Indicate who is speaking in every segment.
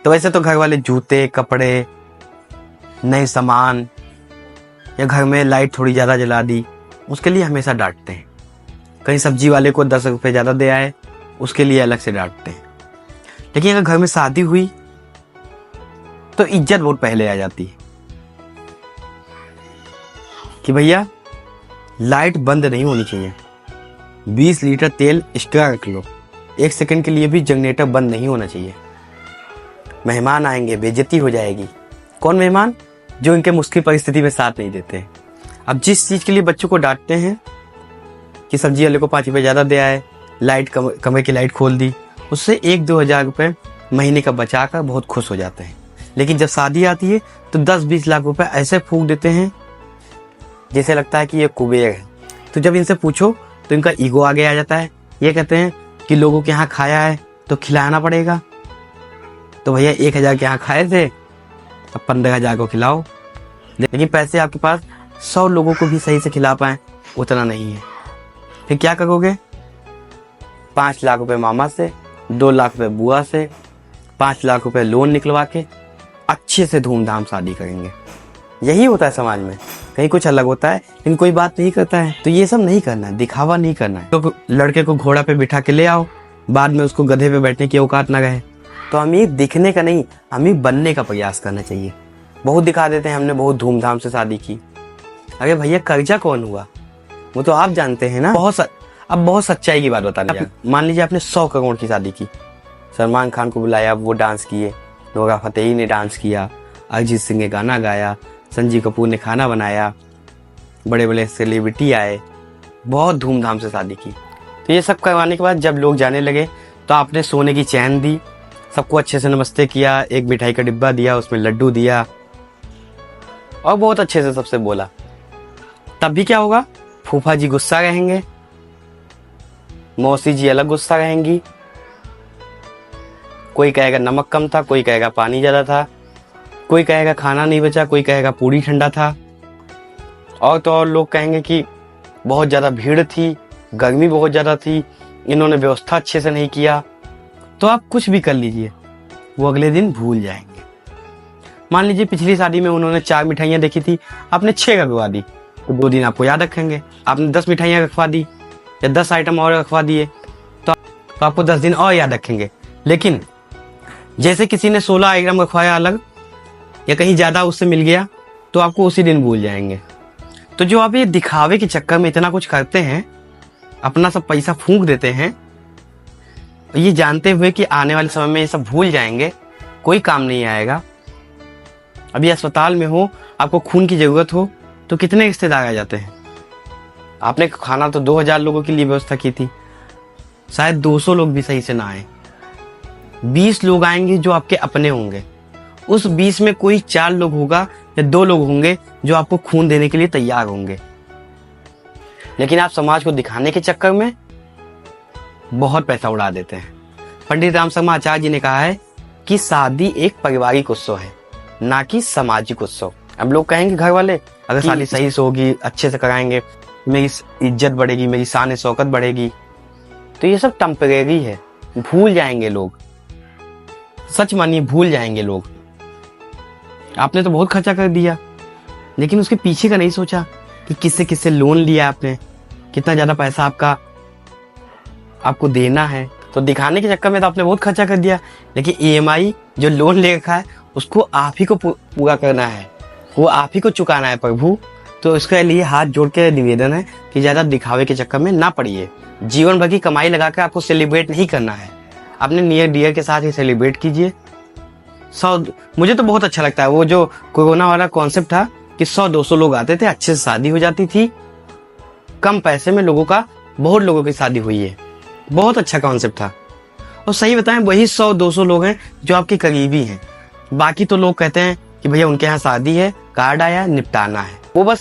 Speaker 1: तो वैसे तो घर वाले जूते, कपड़े, नए सामान या घर में लाइट थोड़ी ज़्यादा जला दी, उसके लिए हमेशा डांटते हैं। कहीं सब्जी वाले को 10 रुपये ज़्यादा दे आए, उसके लिए अलग से डांटते हैं। लेकिन अगर घर में शादी हुई तो इज्जत बहुत पहले आ जाती है कि भैया लाइट बंद नहीं होनी चाहिए, 20 लीटर तेल एक्स्ट्रा रख लो, 1 सेकंड के लिए भी जनरेटर बंद नहीं होना चाहिए। मेहमान आएंगे, बेइज्जती हो जाएगी। कौन मेहमान? जो इनके मुश्किल परिस्थिति में साथ नहीं देते। अब जिस चीज़ के लिए बच्चों को डांटते हैं कि सब्जी वाले को 5 रुपये ज़्यादा दे आए, लाइट कमरे की लाइट खोल दी, उससे 1-2 हज़ार रुपये महीने का बचा कर बहुत खुश हो जाते हैं। लेकिन जब शादी आती है तो 10-20 लाख रुपए ऐसे फूंक देते हैं जैसे लगता है कि ये कुबेर है। तो जब इनसे पूछो तो इनका ईगो आगे आ जाता है। ये कहते हैं कि लोगों के यहाँ खाया है तो खिलाना पड़ेगा। तो भैया 1,000 के यहाँ खाए थे, अब 15,000 को खिलाओ। लेकिन पैसे आपके पास 100 लोगों को भी सही से खिला पाए उतना नहीं है। फिर क्या करोगे? 5 लाख रुपए मामा से, 2 लाख रुपए बुआ से, 5 लाख रुपए लोन निकलवा के अच्छे से धूमधाम शादी करेंगे। यही होता है समाज में। कहीं कुछ अलग होता है लेकिन कोई बात नहीं करता है। तो ये सब नहीं करना है, दिखावा नहीं करना है। तो लड़के को घोड़ा पे बिठा के ले आओ, बाद में उसको गधे पे बैठने की औकात ना रहे। तो अमीर दिखने का नहीं, अमीर बनने का प्रयास करना चाहिए। बहुत दिखा देते हैं हमने बहुत धूमधाम से शादी की। अरे भैया कर्जा कौन हुआ वो तो आप जानते हैं ना। अब बहुत सच्चाई की बात बता दीजिए। मान लीजिए आपने 100 करोड़ की शादी की, सलमान खान को बुलाया, वो डांस किए, नोरा फतेही ने डांस किया, अरिजीत सिंह ने गाना गाया, संजीव कपूर ने खाना बनाया, बड़े बड़े सेलिब्रिटी आए, बहुत धूमधाम से शादी की। तो ये सब करवाने के बाद जब लोग जाने लगे तो आपने सोने की चैन दी, सबको अच्छे से नमस्ते किया, एक मिठाई का डिब्बा दिया, उसमें लड्डू दिया और बहुत अच्छे से सबसे बोला। तब भी क्या होगा? फूफा जी गुस्सा रहेंगे, मौसी जी अलग गुस्सा रहेंगी। कोई कहेगा नमक कम था, कोई कहेगा पानी ज्यादा था, कोई कहेगा खाना नहीं बचा, कोई कहेगा पूरी ठंडा था, और तो और लोग कहेंगे कि बहुत ज्यादा भीड़ थी, गर्मी बहुत ज्यादा थी, इन्होंने व्यवस्था अच्छे से नहीं किया। तो आप कुछ भी कर लीजिए, वो अगले दिन भूल जाएंगे। मान लीजिए पिछली शादी में उन्होंने 4 मिठाइयां देखी थी, आपने 6 रखवा दी, तो 2 दिन आपको याद रखेंगे। आपने 10 मिठाइयां रखवा दी या 10 आइटम और रखवा दिए तो आपको 10 दिन और याद रखेंगे। लेकिन जैसे किसी ने 16 आइटम रखवाया अलग या कहीं ज्यादा उससे मिल गया तो आपको उसी दिन भूल जाएंगे। तो जो आप ये दिखावे के चक्कर में इतना कुछ करते हैं, अपना सब पैसा फूंक देते हैं, ये जानते हुए कि आने वाले समय में ये सब भूल जाएंगे, कोई काम नहीं आएगा। अभी अस्पताल में हो, आपको खून की जरूरत हो तो कितने रिश्तेदार आ जाते हैं। आपने खाना तो 2,000 लोगों के लिए व्यवस्था की थी, शायद 200 लोग भी सही से ना आए। 20 लोग आएंगे जो आपके अपने होंगे, उस 20 में कोई 4 लोग होगा या 2 लोग होंगे जो आपको खून देने के लिए तैयार होंगे। लेकिन आप समाज को दिखाने के चक्कर में बहुत पैसा उड़ा देते हैं। पंडित राम शर्मा आचार्य जी ने कहा है कि शादी एक पारिवारिक उत्सव है, ना कि सामाजिक उत्सव। अब लोग कहेंगे घर वाले अगर शादी सही से होगी, अच्छे से कराएंगे, मेरी इज्जत बढ़ेगी, मेरी शान शौकत बढ़ेगी। तो ये सब टेम्परेरी है, भूल जाएंगे लोग। सच मानिए भूल जाएंगे लोग। आपने तो बहुत खर्चा कर दिया, लेकिन उसके पीछे का नहीं सोचा कि किससे किससे लोन लिया आपने, कितना ज्यादा पैसा आपको देना है। तो दिखाने के चक्कर में तो आपने बहुत खर्चा कर दिया, लेकिन ईएमआई जो लोन ले रखा है उसको आप ही को पूरा करना है, वो आप ही को चुकाना है प्रभु। तो इसके लिए हाथ जोड़ के निवेदन है कि ज्यादा दिखावे के चक्कर में ना पड़िए। जीवन भर की कमाई लगाकर आपको सेलिब्रेट नहीं करना है, अपने नियर डियर के साथ ही सेलिब्रेट कीजिए। मुझे तो बहुत अच्छा लगता है वो जो कोरोना वाला कॉन्सेप्ट था कि 100-200 लोग आते थे, अच्छे से शादी हो जाती थी, कम पैसे में बहुत लोगों की शादी हुई है। बहुत अच्छा कॉन्सेप्ट था। और सही बताएं वही 100-200 लोग हैं जो आपके करीबी हैं। बाकी तो लोग कहते हैं कि भैया उनके यहाँ शादी है, कार्ड आया, निपटाना है। वो बस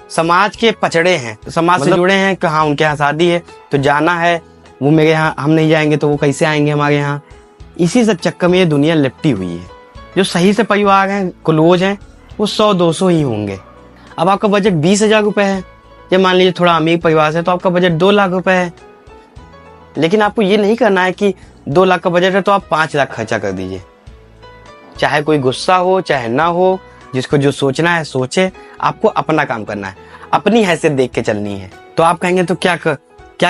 Speaker 1: समाज के पचड़े हैं, समाज से जुड़े हैं कि हाँ उनके यहाँ शादी है तो जाना है, वो मेरे यहाँ हम नहीं जाएंगे तो वो कैसे आएंगे हमारे यहाँ। इसी सब चक्कर में ये दुनिया लिपटी हुई है। जो सही से परिवार हैं, क्लोज हैं, वो 100-200 ही होंगे। अब आपका बजट 20,000 रुपए है, या मान लीजिए थोड़ा अमीर परिवार से तो आपका बजट 2 लाख रुपए है। लेकिन आपको ये नहीं करना है कि 2 लाख का बजट है तो आप 5 लाख खर्चा कर दीजिए। चाहे कोई गुस्सा हो चाहे ना हो, जिसको जो सोचना है सोचे, आपको अपना काम करना है, अपनी हैसियत देख के चलनी है। तो आप कहेंगे तो क्या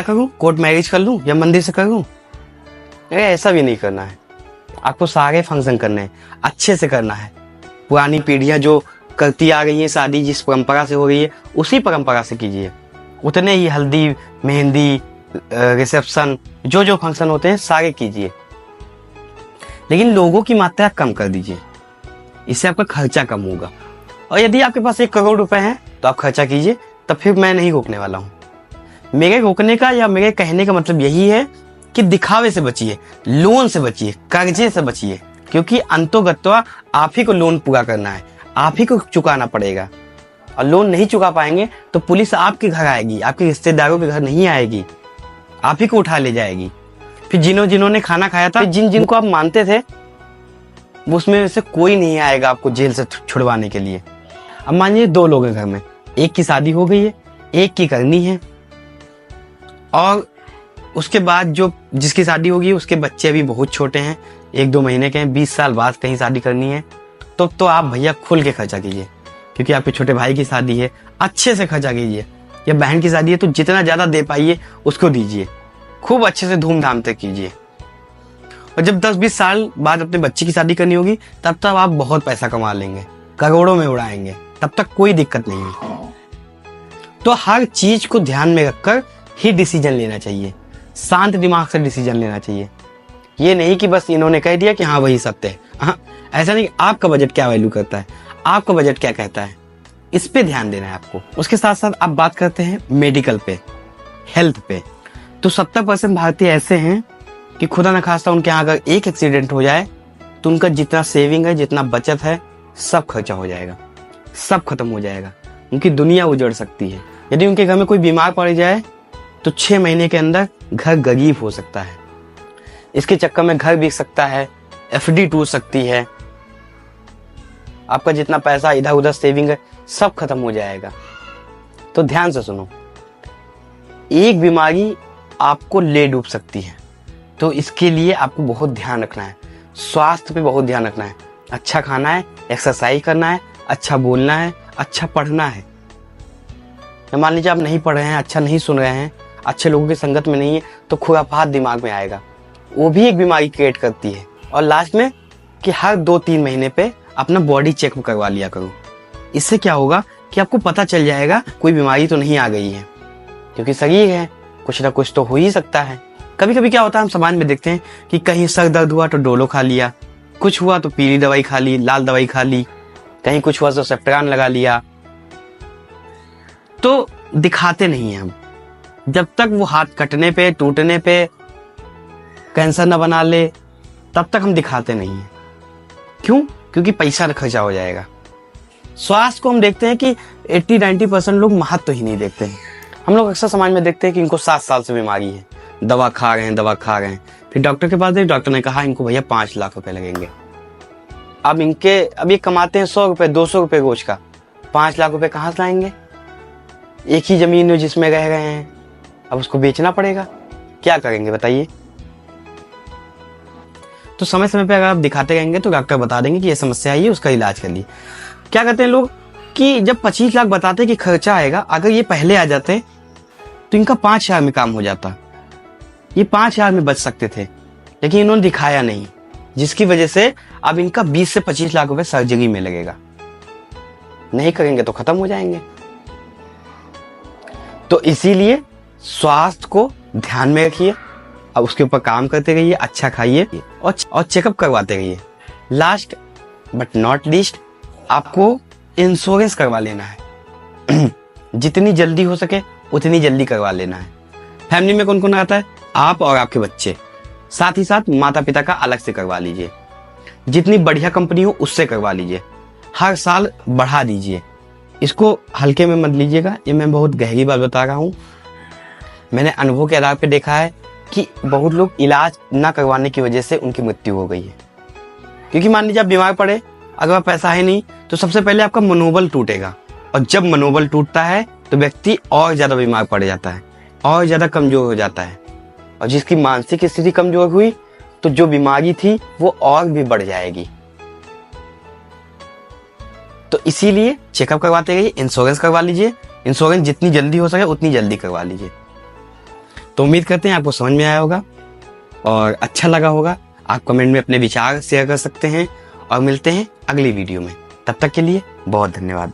Speaker 1: करूं, कोर्ट मैरिज कर लूं या मंदिर से करूं? ऐसा भी नहीं करना है। आपको सारे फंक्शन करने हैं, अच्छे से करना है। पुरानी पीढ़ियां जो करती आ गई है शादी, जिस परंपरा से हो रही है उसी परंपरा से कीजिए। उतने ही हल्दी, मेहंदी, रिसेप्शन, जो फंक्शन होते हैं सारे कीजिए, लेकिन लोगों की मात्रा कम कर दीजिए। इससे आपका खर्चा कम होगा। और यदि आपके पास 1 करोड़ रुपए हैं तो आप खर्चा कीजिए, तब फिर मैं नहीं रोकने वाला हूँ। मेरे रोकने का या मेरे कहने का मतलब यही है कि दिखावे से बचिए, लोन से बचिए, कर्जे से बचिए, क्योंकि अंतोगत्वा आप ही को लोन पूरा करना है, आप ही को चुकाना पड़ेगा। और लोन नहीं चुका पाएंगे तो पुलिस आपके घर आएगी, आपके रिश्तेदारों के घर नहीं आएगी, आप ही को उठा ले जाएगी। फिर जिन्होंने खाना खाया था, जिनको आप मानते थे, उसमें से कोई नहीं आएगा आपको जेल से छुड़वाने के लिए। अब मानिए 2 लोग हैं घर में, एक की शादी हो गई है, एक की करनी है, और उसके बाद जिसकी शादी होगी उसके बच्चे अभी बहुत छोटे हैं, 1-2 महीने के हैं, 20 साल बाद कहीं शादी करनी है, तो आप भैया खुल के खर्चा कीजिए, क्योंकि आपके छोटे भाई की शादी है, अच्छे से खर्चा कीजिए। या बहन की शादी है तो जितना ज्यादा दे पाइए उसको दीजिए, खूब अच्छे से धूमधाम से कीजिए। और जब 10-20 साल बाद अपने बच्चे की शादी करनी होगी तब आप बहुत पैसा कमा लेंगे, करोड़ों में उड़ाएंगे, तब तक कोई दिक्कत नहीं है। तो हर चीज को ध्यान में रखकर ही डिसीजन लेना चाहिए, शांत दिमाग से डिसीजन लेना चाहिए। ये नहीं कि बस इन्होंने कह दिया कि हाँ वही सत्य है। हाँ, ऐसा नहीं। आपका बजट क्या वैल्यू करता है, आपका बजट क्या कहता है, इस पे ध्यान देना है आपको। उसके साथ साथ आप बात करते हैं मेडिकल पे, हेल्थ पे, तो 70% भारतीय ऐसे हैं कि खुदा न खास्ता उनके यहाँ अगर एक एक्सीडेंट हो जाए तो उनका जितना सेविंग है, जितना बचत है, सब खर्चा हो जाएगा, सब खत्म हो जाएगा, उनकी दुनिया उजड़ सकती है। यदि उनके घर में कोई बीमार पड़ जाए तो 6 महीने के अंदर घर गरीब हो सकता है। इसके चक्कर में घर बिक सकता है, एफडी टूट सकती है, आपका जितना पैसा इधर उधर सेविंग है सब खत्म हो जाएगा। तो ध्यान से सुनो, एक बीमारी आपको ले डूब सकती है, तो इसके लिए आपको बहुत ध्यान रखना है, स्वास्थ्य पे बहुत ध्यान रखना है। अच्छा खाना है, एक्सरसाइज करना है, अच्छा बोलना है, अच्छा पढ़ना है। मान लीजिए आप नहीं पढ़ रहे हैं, अच्छा नहीं सुन रहे हैं, अच्छे लोगों की संगत में नहीं है, तो खुराफात दिमाग में आएगा, वो भी एक बीमारी क्रिएट करती है। और लास्ट में कि हर 2-3 महीने पे अपना बॉडी चेकअप करवा लिया करो। इससे क्या होगा कि आपको पता चल जाएगा कोई बीमारी तो नहीं आ गई है, क्योंकि शरीर है, कुछ ना कुछ तो हो ही सकता है। कभी कभी क्या होता है, हम समाज में देखते हैं कि कहीं सर दर्द हुआ तो डोलो खा लिया, कुछ हुआ तो पीली दवाई खा ली, लाल दवाई खा ली, कहीं कुछ हुआ तो सेफ्ट्रान लगा लिया, तो दिखाते नहीं हैं हम। जब तक वो हाथ कटने पे, टूटने पे कैंसर न बना ले, तब तक हम दिखाते नहीं हैं। क्यों? क्योंकि पैसा खर्चा हो जाएगा। स्वास्थ्य को हम देखते हैं कि 80-90% लोग महत्व ही नहीं देखते हैं। हम लोग अक्सर समाज में देखते हैं कि इनको 7 साल से बीमारी है, दवा खा रहे हैं, फिर डॉक्टर के पास गए, डॉक्टर ने कहा इनको भैया 5 लाख रुपए लगेंगे। अब ये कमाते हैं 100 रुपए 200 रुपए रोज का, 5 लाख रुपए कहाँ से लाएंगे? एक ही जमीन में जिसमें रह गए हैं, अब उसको बेचना पड़ेगा, क्या करेंगे बताइए? तो समय समय पे अगर आप दिखाते रहेंगे तो डॉक्टर बता देंगे कि ये समस्या है, उसका इलाज कर लिए। क्या करते हैं लोग कि जब 25 लाख बताते कि खर्चा आएगा, अगर ये पहले आ जाते तो इनका 5,000 में काम हो जाता, ये 5,000 में बच सकते थे, लेकिन इन्होंने दिखाया नहीं, जिसकी वजह से अब इनका 20 से 25 लाख रुपए सर्जरी में लगेगा। नहीं करेंगे तो खत्म हो जाएंगे। तो इसीलिए स्वास्थ्य को ध्यान में रखिए, अब उसके ऊपर काम करते रहिए, अच्छा खाइए और चेकअप करवाते रहिए। लास्ट बट नॉट लीस्ट, आपको इंश्योरेंस करवा लेना है। जितनी जल्दी हो सके उतनी जल्दी करवा लेना है। फैमिली में कौन कौन आता है? आप और आपके बच्चे, साथ ही साथ माता पिता का अलग से करवा लीजिए। जितनी बढ़िया कंपनी हो उससे करवा लीजिए, हर साल बढ़ा दीजिए। इसको हल्के में मत लीजिएगा, ये मैं बहुत गहरी बात बता रहा हूँ। मैंने अनुभव के आधार पे देखा है कि बहुत लोग इलाज ना करवाने की वजह से उनकी मृत्यु हो गई है। क्योंकि मान लीजिए आप बीमार पड़े, अगर पैसा है नहीं तो सबसे पहले आपका मनोबल टूटेगा, और जब मनोबल टूटता है तो व्यक्ति और ज्यादा बीमार पड़ जाता है, और ज्यादा कमजोर हो जाता है, और जिसकी मानसिक स्थिति कमजोर हुई तो जो बीमारी थी वो और भी बढ़ जाएगी। तो इसीलिए चेकअप करवाते रहिए, इंश्योरेंस करवा लीजिए। इंश्योरेंस जितनी जल्दी हो सके उतनी जल्दी करवा लीजिए। तो उम्मीद करते हैं आपको समझ में आया होगा और अच्छा लगा होगा। आप कमेंट में अपने विचार शेयर कर सकते हैं और मिलते हैं अगली वीडियो में। तब तक के लिए बहुत धन्यवाद।